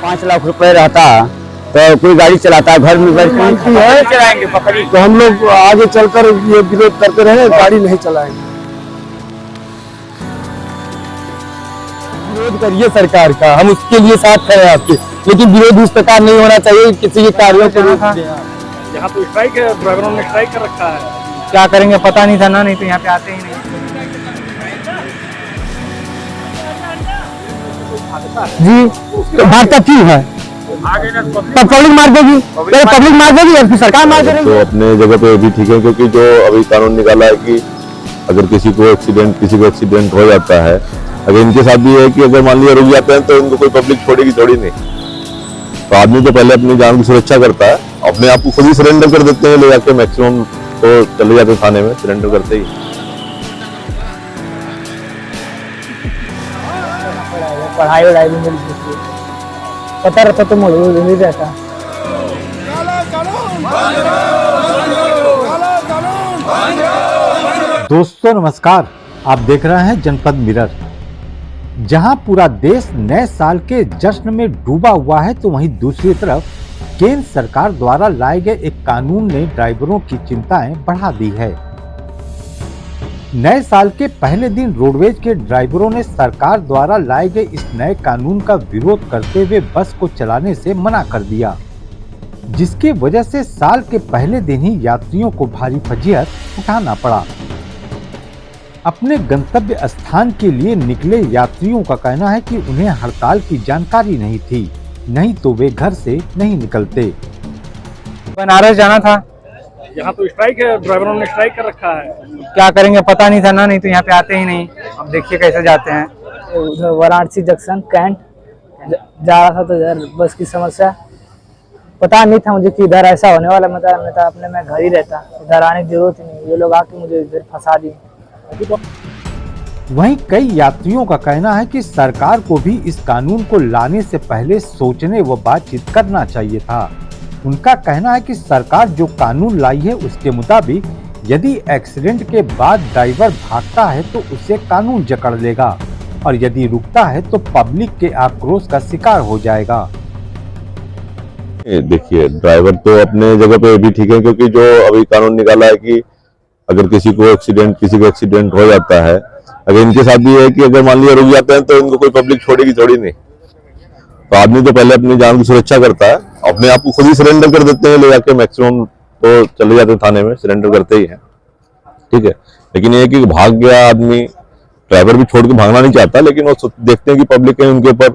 5 लाख रुपए रहता तो कोई गाड़ी चलाता, घर में बैठ है चलाएंगे पकड़ी। तो हम लोग आगे चलकर ये विरोध करते रहे, गाड़ी नहीं चलाएंगे। विरोध करिए सरकार का, हम उसके लिए साथ खड़े हैं आपके, लेकिन विरोध इस प्रकार नहीं होना चाहिए किसी के कार्यों को रोक दें। यहाँ तो स्ट्राइक है, ड्राइवरों ने स्ट्राइक कर रखा है। क्या करेंगे पता नहीं था ना, नहीं तो यहाँ पे आते ही नहीं। जी तो भाजपा क्यों है? पब्लिक मार देगी, पब्लिक मार देगी या फिर सरकार मार देगी? तो अपने जगह पे भी ठीक है, क्योंकि जो अभी कानून निकाला है कि अगर किसी को एक्सीडेंट हो जाता है, अगर इनके साथ भी है कि अगर मान लिया रुक जाते हैं तो इनको कोई पब्लिक छोड़ेगी थोड़ी नहीं। तो आदमी तो पहले अपनी जान की सुरक्षा करता है, अपने आप को खुद ही सरेंडर कर देते हैं ले जाके, मैक्सिमम तो चले जाते थाने में सरेंडर करते ही। पढ़ाई वढ़ाई भी मिल सकती, पता रहता तो मौजूद नहीं रहता। दोस्तों नमस्कार, आप देख रहे हैं जनपद मिरर। जहां पूरा देश नए साल के जश्न में डूबा हुआ है, तो वहीं दूसरी तरफ केंद्र सरकार द्वारा लाए गए एक कानून ने ड्राइवरों की चिंताएं बढ़ा दी है। नए साल के पहले दिन रोडवेज के ड्राइवरों ने सरकार द्वारा लाए गए इस नए कानून का विरोध करते हुए बस को चलाने से मना कर दिया, जिसकी वजह से साल के पहले दिन ही यात्रियों को भारी फजीहत उठाना पड़ा। अपने गंतव्य स्थान के लिए निकले यात्रियों का कहना है कि उन्हें हड़ताल की जानकारी नहीं थी, नहीं तो वे घर से नहीं निकलते। बनारस जाना था, यहाँ तो स्ट्राइक है, ड्राइवरों ने स्ट्राइक कर रखा है। क्या करेंगे पता नहीं था ना, नहीं तो यहाँ पे आते ही नहीं। अब देखिए कैसे जाते हैं। उधर वाराणसी जंक्शन कैंट जा रहा था, तो इधर बस की समस्या पता नहीं था मुझे कि इधर ऐसा होने वाला। मैं अपने मैं घर ही रहता, इधर आने की जरूरत ही नहीं। ये लोग आके मुझे इधर फंसा दिए। वहीं कई यात्रियों का कहना है कि सरकार को भी इस कानून को लाने से पहले सोचने व बातचीत करना चाहिए था। उनका कहना है कि सरकार जो कानून लाई है उसके मुताबिक यदि एक्सीडेंट के बाद ड्राइवर भागता है तो उसे कानून जकड़ लेगा, और यदि रुकता है तो पब्लिक के आक्रोश का शिकार हो जाएगा। देखिए, ड्राइवर तो अपने जगह पे भी ठीक है, क्योंकि जो अभी कानून निकाला है कि अगर किसी को एक्सीडेंट हो जाता है, अगर इनके साथ भी है कि अगर मान लिया रुक जाते हैं तो इनको कोई पब्लिक छोड़ेगी थोड़ी नहीं। तो आदमी तो पहले अपनी जान की सुरक्षा करता है, अपने आप को खुद ही सरेंडर कर देते हैं ले जाके, मैक्सिमम तो चले जाते थाने में सरेंडर करते ही हैं, ठीक है। लेकिन ये कि भाग गया आदमी, ड्राइवर भी छोड़ के भागना नहीं चाहता, लेकिन वो देखते हैं कि पब्लिक है उनके ऊपर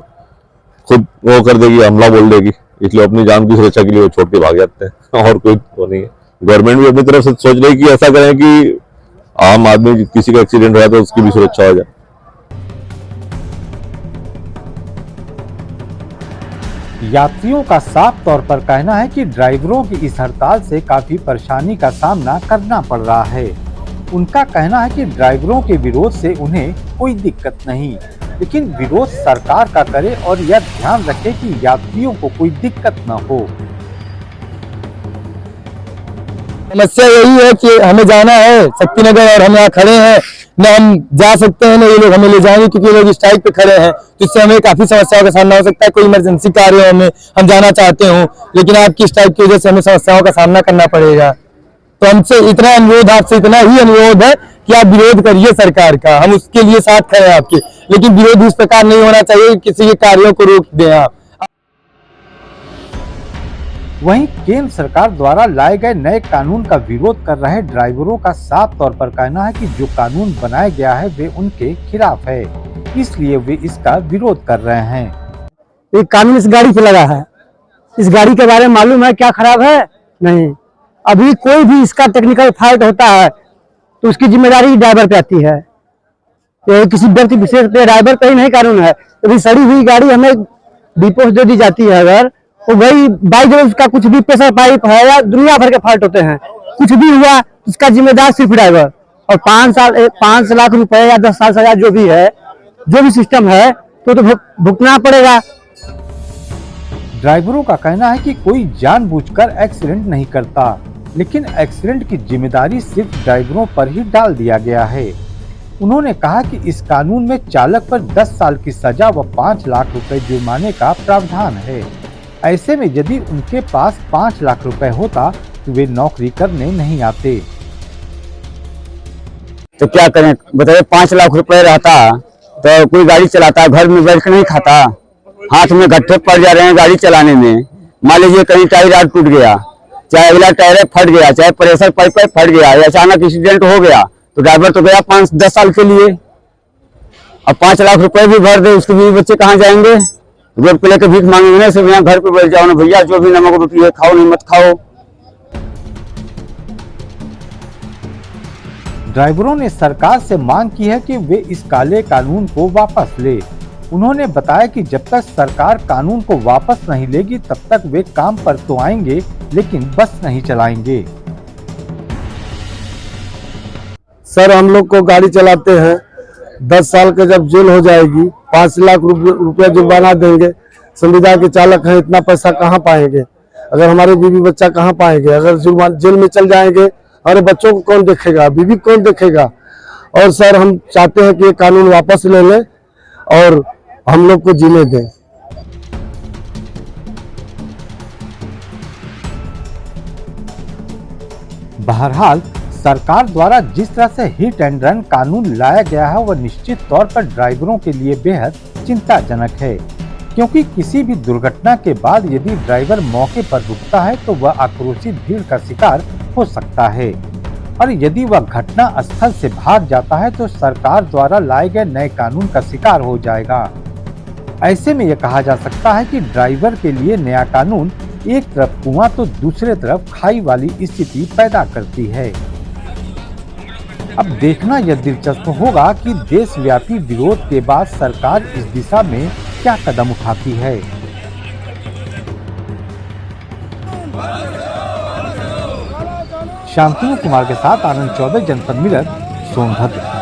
खुद वो कर देगी, हमला बोल देगी, इसलिए अपनी जान की सुरक्षा के लिए वो छोड़ के भाग जाते हैं, और कोई वो नहीं है। गवर्नमेंट भी अपनी तरफ से सोच रही है कि ऐसा करें कि आम आदमी किसी का एक्सीडेंट हुआ तो उसकी भी सुरक्षा हो जाए। यात्रियों का साफ तौर पर कहना है कि ड्राइवरों की इस हड़ताल से काफी परेशानी का सामना करना पड़ रहा है। उनका कहना है कि ड्राइवरों के विरोध से उन्हें कोई दिक्कत नहीं, लेकिन विरोध सरकार का करे और यह ध्यान रखे कि यात्रियों को कोई दिक्कत न हो। समस्या यही है कि हमें जाना है शक्तिनगर और हम यहाँ खड़े हैं, न हम जा सकते हैं न ये लोग हमें ले जाएंगे, क्योंकि ये लोग स्ट्राइक पे खड़े हैं। तो इससे हमें काफी समस्याओं का सामना हो सकता है। कोई इमरजेंसी कार्य हो, हमें हम जाना चाहते हो, लेकिन आपकी स्ट्राइक की वजह से हमें समस्याओं का सामना करना पड़ेगा। तो हमसे इतना अनुरोध, आपसे इतना ही अनुरोध है कि आप विरोध करिए सरकार का, हम उसके लिए साथ खड़े हैं आपके, लेकिन विरोध इस प्रकार नहीं होना चाहिए किसी के कार्यों को रोक दें आप। वहीं केंद्र सरकार द्वारा लाए गए नए कानून का विरोध कर रहे ड्राइवरों का साफ तौर पर कहना है कि जो कानून बनाया गया है वे उनके खिलाफ है, इसलिए वे इसका विरोध कर रहे हैं। ये कानून इस गाड़ी पे लगा है, इस गाड़ी के बारे में मालूम है क्या खराब है? नहीं। अभी कोई भी इसका टेक्निकल फॉल्ट होता है तो उसकी जिम्मेदारी ड्राइवर पे आती है। ये किसी व्यक्ति विशेष पे ड्राइवर पे ही नहीं कानून है। अभी सड़ी हुई गाड़ी हमें डिपो दे दी जाती है, अगर तो वही बाइक उसका कुछ भी प्रेशर पाइप है या दुनिया भर के फॉल्ट होते हैं, कुछ भी हुआ उसका जिम्मेदार सिर्फ ड्राइवर। और 5 लाख रुपए या 10 साल सजा जो भी है, जो भी सिस्टम है तो भुगतना पड़ेगा। ड्राइवरों का कहना है कि कोई जानबूझकर एक्सीडेंट नहीं करता, लेकिन एक्सीडेंट की जिम्मेदारी सिर्फ ड्राइवरों पर ही डाल दिया गया है। उन्होंने कहा कि इस कानून में चालक पर 10 साल की सजा व 5 लाख रुपए जुर्माने का प्रावधान है। ऐसे में यदि उनके पास 5 लाख रुपए होता तो वे नौकरी करने नहीं आते। तो क्या करें बताइए, 5 लाख रुपए रहता तो कोई गाड़ी चलाता, घर में बैठ के नहीं खाता। हाथ में गट्ठे पड़ जा रहे हैं गाड़ी चलाने में। मान लीजिए कहीं टायर आर टूट गया, चाहे अगला टायर फट गया, चाहे प्रेशर पाइप फट गया, या अचानक एक्सीडेंट हो गया, तो ड्राइवर तो गया 5-10 साल के लिए। अब 5 लाख रुपए भी भर दे, उसके बीवी बच्चे कहाँ जाएंगे? रोड पे लेकर भीख मांगेंगे ना, सब यहाँ घर पे बैठ जाओ ना भैया, जो भी नमक रोटी है खाओ, नहीं मत खाओ। ड्राइवरों ने सरकार से मांग की है कि वे इस काले कानून को वापस ले। उन्होंने बताया कि जब तक सरकार कानून को वापस नहीं लेगी तब तक वे काम पर तो आएंगे लेकिन बस नहीं चलाएंगे। सर हम लोग को गाड़ी चलाते हैं, 10 साल के जब जेल हो जाएगी, 5 लाख रुपया जुर्माना देंगे। संविदा के चालक हैं, इतना पैसा कहाँ पाएंगे? अगर हमारे बीवी बच्चा कहाँ पाएंगे? अगर जुर्माना जेल में चल जाएंगे, हमारे बच्चों को कौन देखेगा? बीवी कौन देखेगा? और सर हम चाहते हैं कि ये कानून वापस ले लें और हम लोग को जीने दें। बहरहाल सरकार द्वारा जिस तरह से हिट एंड रन कानून लाया गया है वह निश्चित तौर पर ड्राइवरों के लिए बेहद चिंताजनक है, क्योंकि किसी भी दुर्घटना के बाद यदि ड्राइवर मौके पर रुकता है तो वह आक्रोशित भीड़ का शिकार हो सकता है, और यदि वह घटना स्थल से भाग जाता है तो सरकार द्वारा लाए गए नए कानून का शिकार हो जाएगा। ऐसे में यह कहा जा सकता है कि ड्राइवर के लिए नया कानून एक तरफ कुआं तो दूसरे तरफ खाई वाली स्थिति पैदा करती है। अब देखना यह दिलचस्प होगा कि देशव्यापी विरोध के बाद सरकार इस दिशा में क्या कदम उठाती है। शांतनु कुमार के साथ आनंद चौबे, जनपद मिरर, सोनभद्र।